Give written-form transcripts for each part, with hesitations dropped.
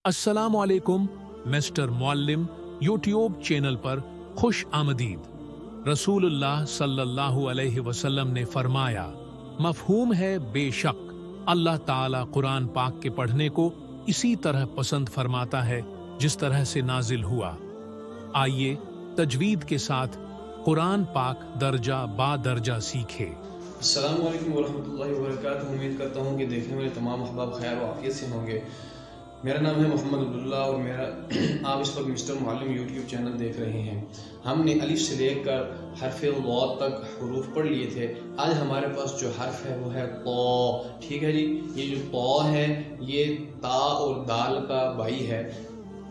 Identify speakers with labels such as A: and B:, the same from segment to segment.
A: अस्सलामु अलैकुम mister Muallem YouTube channel पर खुश आमदीद। रसूलुल्लाह सल्लल्लाहु अलैहि वसल्लम ने फरमाया, मफहूम है बेशक अल्लाह ताला कुरान पाक के पढ़ने को इसी तरह पसंद फरमाता है जिस तरह से नाजिल हुआ। आइए तजवीद के साथ कुरान पाक दर्जा बा दर्जा सीखे।
B: अस्सलामु अलैकुम वरहमतुल्लाहि वबरकातुहू। उम्मीद करता हूँ कि देखने वाले तमाम अहबाब खैर व आफियत से होंगे। मेरा नाम है मोहम्मद अब्दुल्ला और आप इस वक्त मिस्टर मुअल्लिम यूट्यूब चैनल देख रहे हैं। हमने अलिफ से लेकर हरफ व तक हरूफ पढ़ लिए थे। आज हमारे पास जो हर्फ है वो है तो। ठीक है जी, ये जो तो है ये ता और दाल का भाई है,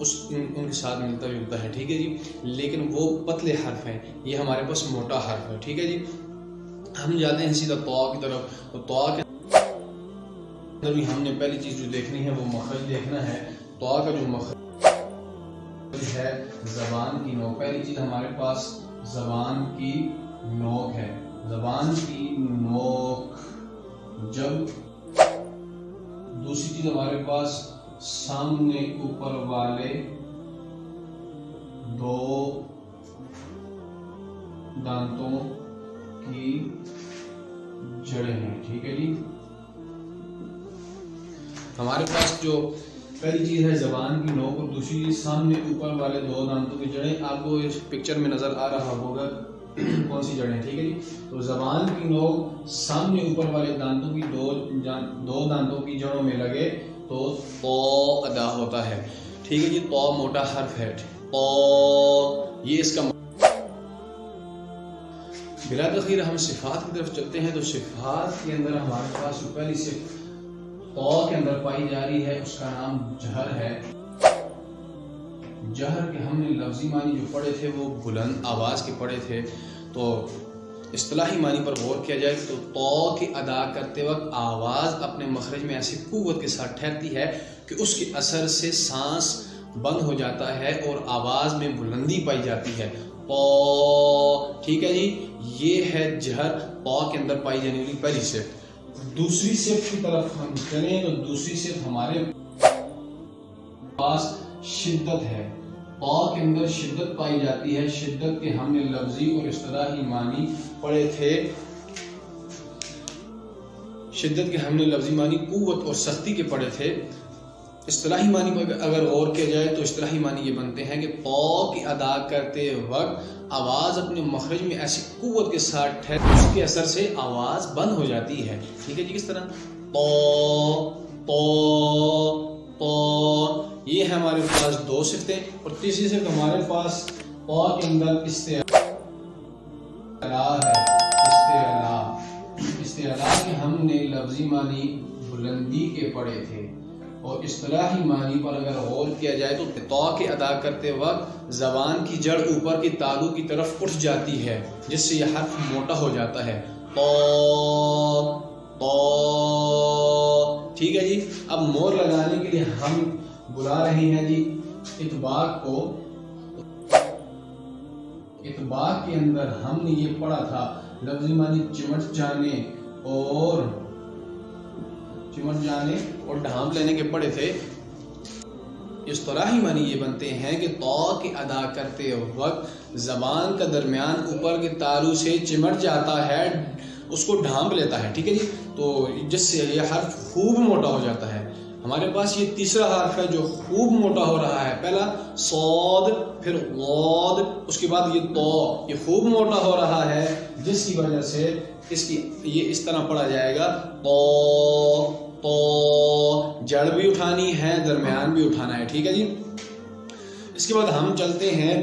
B: उनके साथ मिलता जुलता है। ठीक है जी, लेकिन वो पतले हर्फ हैं, ये हमारे पास मोटा हर्फ है। ठीक है जी, हम जाते हैं सीधा तो की तरफ। तो तो के अंदर भी हमने पहली चीज जो देखनी है वो मखरज देखना है। तो का जो मखरज है जबान की नोक। पहली चीज हमारे पास जबान की नोक है। जबान की नोक जब, दूसरी चीज हमारे पास सामने ऊपर वाले दो दांतों की जड़ें हैं। ठीक है जी, हमारे पास जो पहली चीज है जबान की नोक और दूसरी चीज सामने ऊपर वाले दो दांतों की जड़ें। आपको इस पिक्चर में नजर आ रहा होगा कौन सी जड़ें। ठीक है जी, तो जबान की नोक सामने ऊपर वाले दांतों की दो दांतों की जड़ों में लगे तो अदा होता है। ठीक है जी, तो मोटा हर्फ है। तो ये इसका बिला तखीर हम सिफात की तरफ चलते हैं। तो सिफात के अंदर हमारे पास जो पहली सिफ तो के अंदर पाई जा रही है उसका नाम जहर है। जहर के हमने लफ्जी मानी जो पढ़े थे वो बुलंद आवाज के पढ़े थे। तो इस्तिलाही मानी पर गौर किया जाए तो की अदा करते वक्त आवाज अपने मखरज में ऐसी कुव्वत के साथ ठहरती है कि उसके असर से सांस बंद हो जाता है और आवाज में बुलंदी पाई जाती है। तो ठीक है जी, ये है जहर तो के अंदर पाई जाने वाली पहली सिफ। दूसरी सिफ की तरफ हम चलें तो दूसरी सिफ हमारे पास शिद्दत है। तो के अंदर शिद्दत पाई जाती है। शिद्दत के हमने लफ्जी और इस्तिलाही मानी पढ़े थे। शिद्दत के हमने लफ्जी मानी कुव्वत और सख्ती के पढ़े थे। इस्तिलाही मानी पर अगर गौर किया जाए तो इस्तिलाही मानी ये बनते हैं कि तो की अदा करते वक्त आवाज अपने मखरज में ऐसी कुव्वत के साथ ठहर उसके असर से आवाज बंद हो जाती है। ठीक है जी, किस तरह तो ये है हमारे पास दो सिफ्तें। और तीसरी सिफ्त हमारे पास तो के अंदर इस्तेअला है। इस्तेअला के हमने लफ्जी मानी बुलंदी के पढ़े थे और इस्तिलाही मानी पर अगर गौर किया जाए तो के अदा करते वक्त जबान की जड़ ऊपर की तालू की तरफ उठ जाती है जिससे यह हर्फ मोटा हो जाता है। तो ठीक है जी, अब मोर लगाने के लिए हम बुला रहे हैं जी इतबाक को। इतबाक के अंदर हमने ये पढ़ा था लफ्ज़ी मानी चिमट जाने और ढांप लेने के पढ़े थे। इस्तिलाही मानी ये बनते हैं कि तो की अदा करते वक्त जबान का दरमियान ऊपर के तालू से चिमट जाता है, उसको ढांप लेता है। ठीक है जी, तो जिससे ये हर्फ खूब मोटा हो जाता है। हमारे पास ये तीसरा हर्फ है जो खूब मोटा हो रहा है। पहला सौद, फिर गौद, उसके बाद ये तो, ये खूब मोटा हो रहा है जिसकी वजह से इसकी ये इस तरह पढ़ा जाएगा। तो जड़ भी उठानी है, दरमियान भी उठाना है। ठीक है जी, इसके बाद हम चलते हैं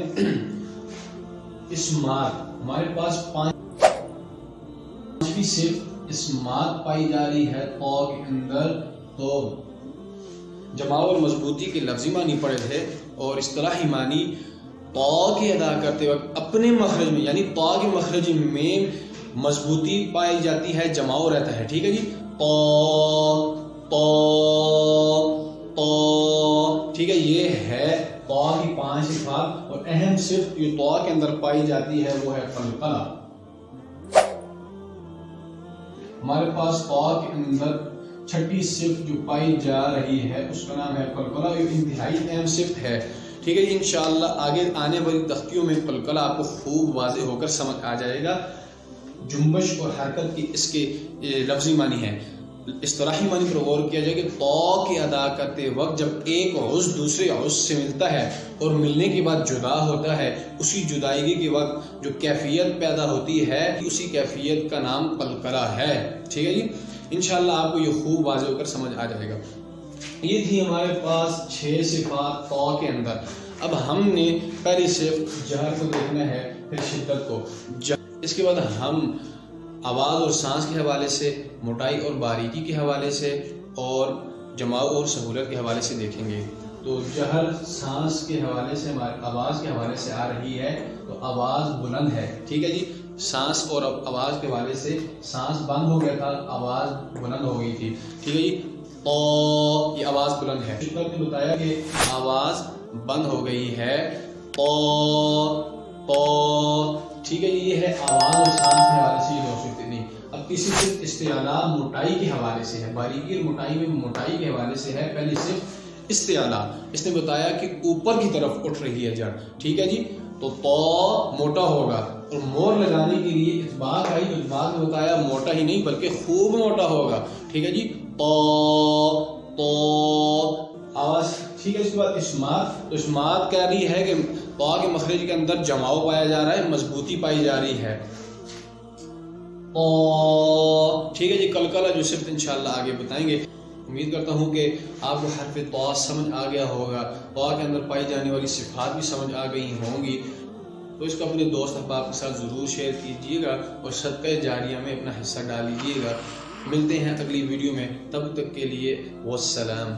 B: इस्मात। हमारे पास पांचवी सिर्फ इस्मात पाई जा रही है तो के अंदर। तो जमा और मजबूती के लफ्जी मानी पढ़े थे और इस्तिलाही मानी तो के अदा करते वक्त अपने मखरज में यानी तो के मखरज में मजबूती पाई जाती है, जमाव रहता है। ठीक है जी, तो ठीक है, ये है तो की पांच सिफात। और अहम सिर्फ ये तो के अंदर पाई जाती है वो है कलकला। हमारे पास तो के अंदर چھٹی صفت جو پائی جا رہی ہے اس کا نام ہے قلقلہ، یہ انتہائی اہم صفت ہے، ٹھیک ہے جی۔ انشاءاللہ آگے آنے والی تختیوں میں قلقلہ آپ کو خوب واضح ہو کر سمجھ آ جائے گا۔ جنبش اور حرکت کی اس کے لفظی معنی ہے، اصطلاحی معنی پر غور کیا جائے کہ طا کی ادا کرتے وقت جب ایک عضو دوسرے عضو سے ملتا ہے اور ملنے کے بعد جدا ہوتا ہے، اسی جدائیگی کے وقت جو کیفیت پیدا ہوتی ہے اسی کیفیت کا نام قلقلہ ہے، ٹھیک ہے جی۔ انشاءاللہ آپ کو یہ خوب واضح ہو کر سمجھ آ جائے گا۔ یہ تھی ہمارے پاس 6 صفات طا کے اندر۔ اب ہم نے پہلی صفت جہر کو دیکھنا ہے، پھر شدت کو، اس کے بعد ہم آواز اور سانس کے حوالے سے، موٹائی اور باریکی کے حوالے سے، اور جماؤ اور سہولت کے حوالے سے دیکھیں گے۔ تو جہر سانس کے حوالے سے، ہمارے آواز کے حوالے سے آ رہی ہے، تو آواز بلند ہے، ٹھیک ہے جی۔ سانس اور آواز کے حوالے سے سانس بند ہو گیا تھا، آواز بلند ہو گئی تھی، ٹھیک ہے جی۔ تو یہ آواز بلند ہے۔ شدت نے بتایا کہ آواز بند ہو گئی ہے، تو ٹھیک ہے جی۔ یہ ہے آواز اور سانس کے حوالے سے یہ دو صفتیں تھیں۔ اب تیسری صفت استعلاء موٹائی کے حوالے سے ہے، باریکی اور موٹائی میں موٹائی کے حوالے سے ہے۔ پہلی صفت استعلاء، اس نے بتایا کہ اوپر کی طرف اٹھ رہی ہے جڑ، ٹھیک ہے جی۔ تو موٹا ہوگا، اور مور لگانے کے لیے اطباق آئی، تو اطباق نے بتایا موٹا ہی نہیں بلکہ خوب موٹا ہوگا، ٹھیک ہے جی۔ تو آواز، ٹھیک ہے۔ اس کے بعد اسمات، تو اسمات کہہ رہی ہے کہ طا کے مخرج کے اندر جماؤ پایا جا رہا ہے، مضبوطی پائی جا رہی ہے، ٹھیک ہے جی۔ قلقلہ جو صفت انشاءاللہ آگے بتائیں گے۔ امید کرتا ہوں کہ آپ کو حرف طا سمجھ آ گیا ہوگا، طا کے اندر پائی جانے والی صفات بھی سمجھ آ گئی ہوں گی، تو اس کو اپنے دوست احباب کے ساتھ ضرور شیئر کیجیے گا اور صدقہ جاریہ میں اپنا حصہ ڈال لیجیے گا۔ ملتے ہیں اگلی ویڈیو میں، تب تک کے لیے والسلام۔